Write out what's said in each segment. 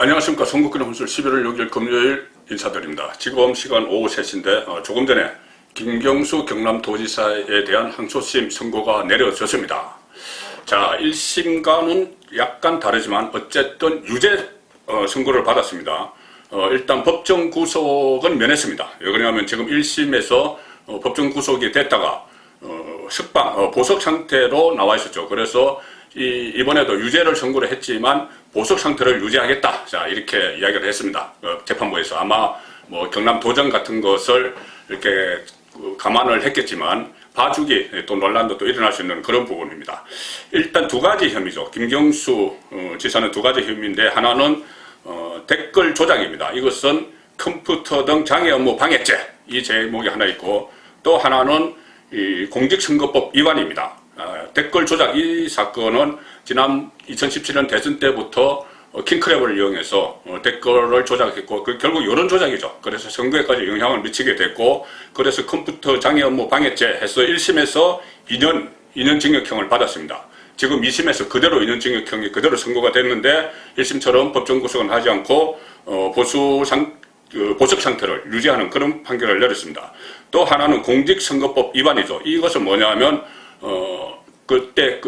안녕하십니까. 송국근 혼술 11월 6일 금요일 인사드립니다. 지금 시간 오후 3시인데 조금 전에 김경수 경남도지사에 대한 항소심 선고가 내려졌습니다. 자, 1심과는 약간 다르지만 어쨌든 유죄 선고를 받았습니다. 일단 법정 구속은 면했습니다. 왜 그러냐면 지금 1심에서 법정 구속이 됐다가 보석 상태로 나와 있었죠. 그래서 이번에도 유죄를 선고를 했지만 보석 상태를 유지하겠다. 자, 이렇게 이야기를 했습니다. 재판부에서. 아마 뭐 경남도정 같은 것을 이렇게 감안을 했겠지만 봐주기 또 논란도 또 일어날 수 있는 그런 부분입니다. 일단 두 가지 혐의죠. 김경수 지사는 두 가지 혐의인데 하나는 댓글 조작입니다. 이것은 컴퓨터 등 장애 업무 방해죄, 이 제목이 하나 있고, 또 하나는 이 공직선거법 위반입니다. 댓글 조작, 이 사건은 지난 2017년 대선 때부터 킹크랩을 이용해서 댓글을 조작했고, 결국 여론 조작이죠. 그래서 선거에까지 영향을 미치게 됐고, 그래서 컴퓨터 장애 업무 방해죄 해서 1심에서 2년 징역형을 받았습니다. 지금 2심에서 그대로 2년 징역형이 그대로 선고가 됐는데 1심처럼 법정 구속은 하지 않고 보석 상태를 유지하는 그런 판결을 내렸습니다. 또 하나는 공직선거법 위반이죠. 이것은 뭐냐면 그때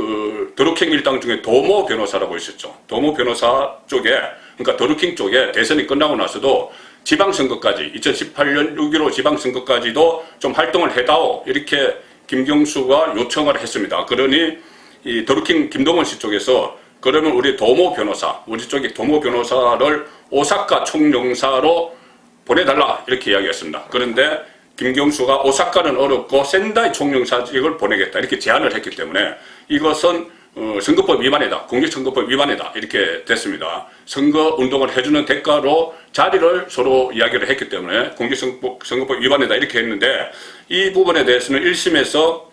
드루킹 일당 중에 도모 변호사라고 있었죠. 도모 변호사 쪽에, 그러니까 드루킹 쪽에 대선이 끝나고 나서도 지방선거까지 2018년 6.15 지방선거까지도 좀 활동을 해다오, 이렇게 김경수가 요청을 했습니다. 그러니 이 드루킹 김동원 씨 쪽에서 그러면 우리 도모 변호사, 우리 쪽에 도모 변호사를 오사카 총영사로 보내달라, 이렇게 이야기했습니다. 그런데 김경수가 오사카는 어렵고 센다이 총영사직을 보내겠다, 이렇게 제안을 했기 때문에 이것은 선거법 위반이다, 공직선거법 위반이다, 이렇게 됐습니다. 선거운동을 해주는 대가로 자리를 서로 이야기를 했기 때문에 공직선거법 위반이다, 이렇게 했는데 이 부분에 대해서는 1심에서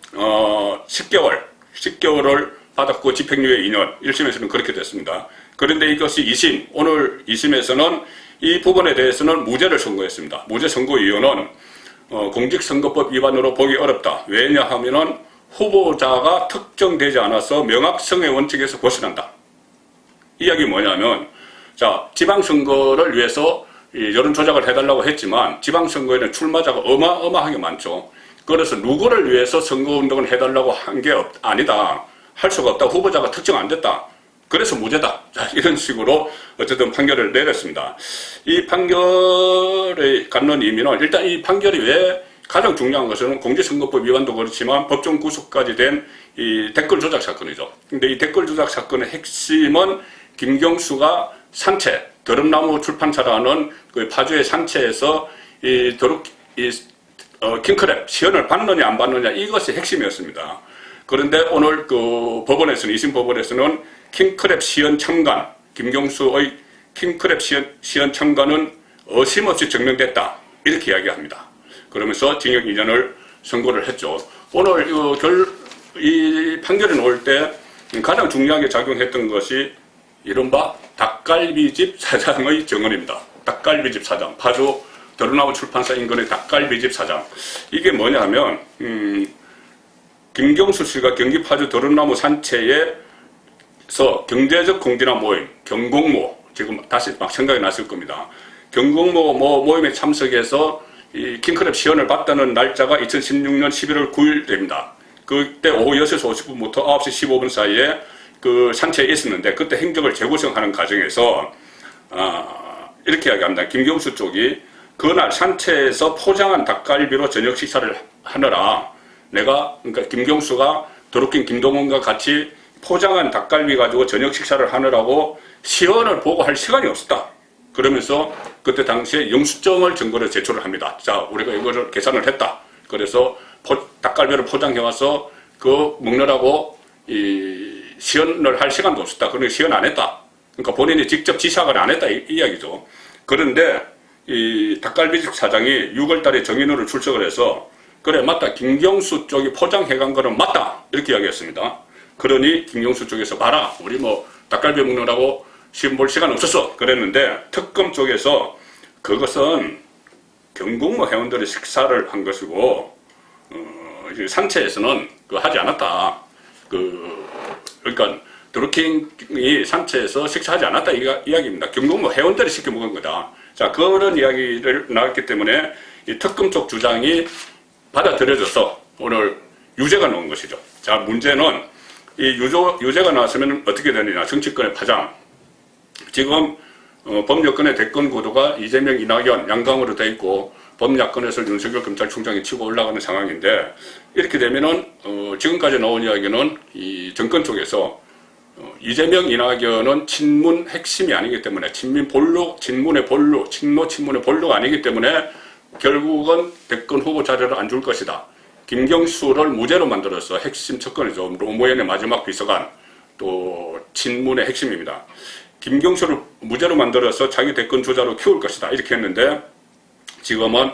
10개월을 받았고 집행유예 2년, 1심에서는 그렇게 됐습니다. 그런데 이것이 2심, 오늘 2심에서는 이 부분에 대해서는 무죄를 선고했습니다. 무죄 선고 이유는 공직선거법 위반으로 보기 어렵다. 왜냐하면은 후보자가 특정되지 않아서 명확성의 원칙에서 벗어난다. 이 이야기 뭐냐면, 자, 지방선거를 위해서 여론 조작을 해달라고 했지만 지방선거에는 출마자가 어마어마하게 많죠. 그래서 누구를 위해서 선거운동을 해달라고 한 게 아니다. 할 수가 없다. 후보자가 특정 안 됐다. 그래서 무죄다. 자, 이런 식으로 어쨌든 판결을 내렸습니다. 이 판결에 갖는 의미는, 일단 이 판결이 왜 가장 중요한 것은 공직선거법 위반도 그렇지만 법정 구속까지 된 이 댓글 조작 사건이죠. 근데 이 댓글 조작 사건의 핵심은 김경수가 산채, 드럼나무 출판사라는 그 파주의 산채에서 킹크랩 시연을 받느냐 안 받느냐, 이것이 핵심이었습니다. 그런데 오늘 법원에서는, 2심 법원에서는 킹크랩 시연 참관, 김경수의 킹크랩 시연 참관은 어심없이 증명됐다, 이렇게 이야기합니다. 그러면서 징역 2년을 선고를 했죠. 오늘 이 판결이 나올 때 가장 중요하게 작용했던 것이 이른바 닭갈비집 사장의 증언입니다. 닭갈비집 사장, 파주 드럼나무 출판사 인근의 닭갈비집 사장. 이게 뭐냐면 김경수 씨가 경기 파주 드럼나무 산채에서 경제적 공헌 모임, 경공모, 지금 다시 막 생각이 났을 겁니다. 경공모 모임에 참석해서 이 킹크랩 시연을 받다는 날짜가 2016년 11월 9일 됩니다. 그때 오후 6시 50분부터 9시 15분 사이에 그 산채에 있었는데, 그때 행적을 재구성하는 과정에서 이렇게 이야기합니다. 김경수 쪽이 그날 산채에서 포장한 닭갈비로 저녁 식사를 하느라 그러니까 김경수가 드루킹 김동원과 같이 포장한 닭갈비 가지고 저녁 식사를 하느라고 시연을 보고 할 시간이 없었다. 그러면서 그때 당시에 영수증을 증거로 제출을 합니다. 자, 우리가 이거를 계산을 했다. 그래서 닭갈비를 포장해와서 먹느라고 시연을 할 시간도 없었다. 그러니까 시연 안 했다. 그러니까 본인이 직접 지시를 안 했다, 이 이야기죠. 그런데 이 닭갈비집 사장이 6월달에 정인호를 출석을 해서, 그래 맞다, 김경수 쪽이 포장해간 거는 맞다, 이렇게 이야기했습니다. 그러니 김경수 쪽에서 봐라, 우리 닭갈비 먹느라고 시험 볼 시간 없었어, 그랬는데 특검 쪽에서 그것은 경공모 회원들의 식사를 한 것이고 산채에서는 하지 않았다. 그러니까 드루킹이 산채에서 식사하지 않았다 이야기입니다. 결국 뭐 회원들이 시켜 먹은 거다. 자, 그런 이야기를 나왔기 때문에 이 특검 쪽 주장이 받아들여져서 오늘 유죄가 나온 것이죠. 자, 문제는 이 유죄가 나왔으면 어떻게 되느냐. 정치권의 파장. 지금 범여권의 대권 구도가 이재명, 이낙연, 양강으로 돼 있고 범야권에서 윤석열 검찰총장이 치고 올라가는 상황인데, 이렇게 되면은 지금까지 나온 이야기는 이 정권 쪽에서 이재명, 이낙연은 친문 핵심이 아니기 때문에 친문의 본로, 친문의 본로가 아니기 때문에 결국은 대권 후보 자리를 안 줄 것이다. 김경수를 무죄로 만들어서 핵심 척건이죠. 노무현의 마지막 비서관, 또 친문의 핵심입니다. 김경수를 무죄로 만들어서 자기 대권 주자로 키울 것이다. 이렇게 했는데 지금은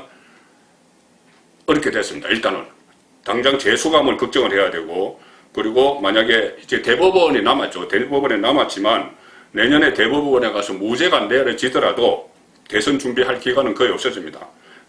어렵게 됐습니다. 일단은 당장 재수감을 걱정을 해야 되고, 그리고 만약에 이제 대법원이 남았죠. 대법원에 남았지만 내년에 대법원에 가서 무죄가 내려지더라도 대선 준비할 기간은 거의 없어집니다.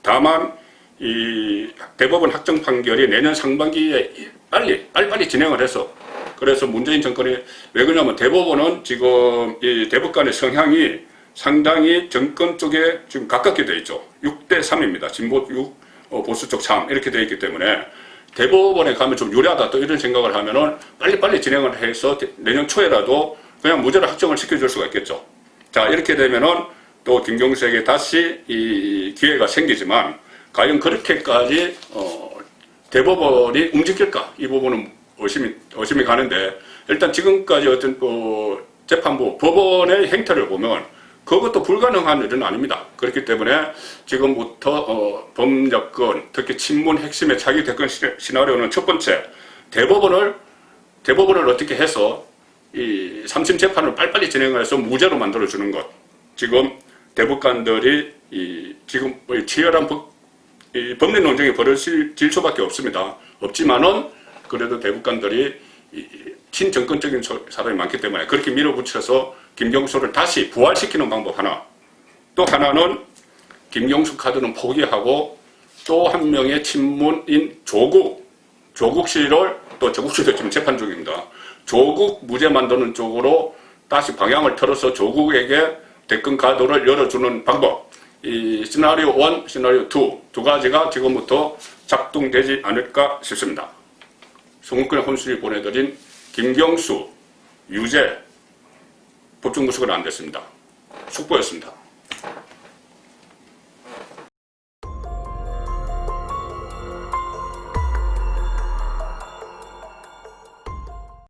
다만 이 대법원 확정 판결이 내년 상반기에 빨리 진행을 해서, 그래서 문재인 정권이, 왜 그러냐면 대법원은 지금 이 대법관의 성향이 상당히 정권 쪽에 지금 가깝게 되어 있죠. 6대 3입니다. 진보 6, 보수 쪽 3 이렇게 되어 있기 때문에 대법원에 가면 좀 유리하다 또 이런 생각을 하면은 빨리 진행을 해서 내년 초에라도 그냥 무죄를 확정을 시켜줄 수가 있겠죠. 자, 이렇게 되면은 또 김경수에게 다시 이 기회가 생기지만 과연 그렇게까지 대법원이 움직일까? 이 부분은 의심이 가는데, 일단 지금까지 어떤 재판부, 법원의 행태를 보면 그것도 불가능한 일은 아닙니다. 그렇기 때문에 지금부터 범여권, 특히 친문 핵심의 차기 대권 시나리오는 첫 번째, 대법원을 어떻게 해서 이 3심 재판을 빨리 진행해서 무죄로 만들어주는 것. 지금 대법관들이 지금 치열한 법률 논쟁이 벌어질 수밖에 없습니다. 없지만은 그래도 대법관들이 친정권적인 사람이 많기 때문에 그렇게 밀어붙여서 김경수를 다시 부활시키는 방법 하나, 또 하나는 김경수 카드는 포기하고 또 한 명의 친문인 조국 씨를, 또 조국 씨도 지금 재판 중입니다. 조국 무죄 만드는 쪽으로 다시 방향을 틀어서 조국에게 대권 카드를 열어주는 방법, 이 시나리오 1, 시나리오 2 두 가지가 지금부터 작동되지 않을까 싶습니다. 송은권의 혼술이 보내드린 김경수 유죄 법정 구속은 안 됐습니다. 속보였습니다.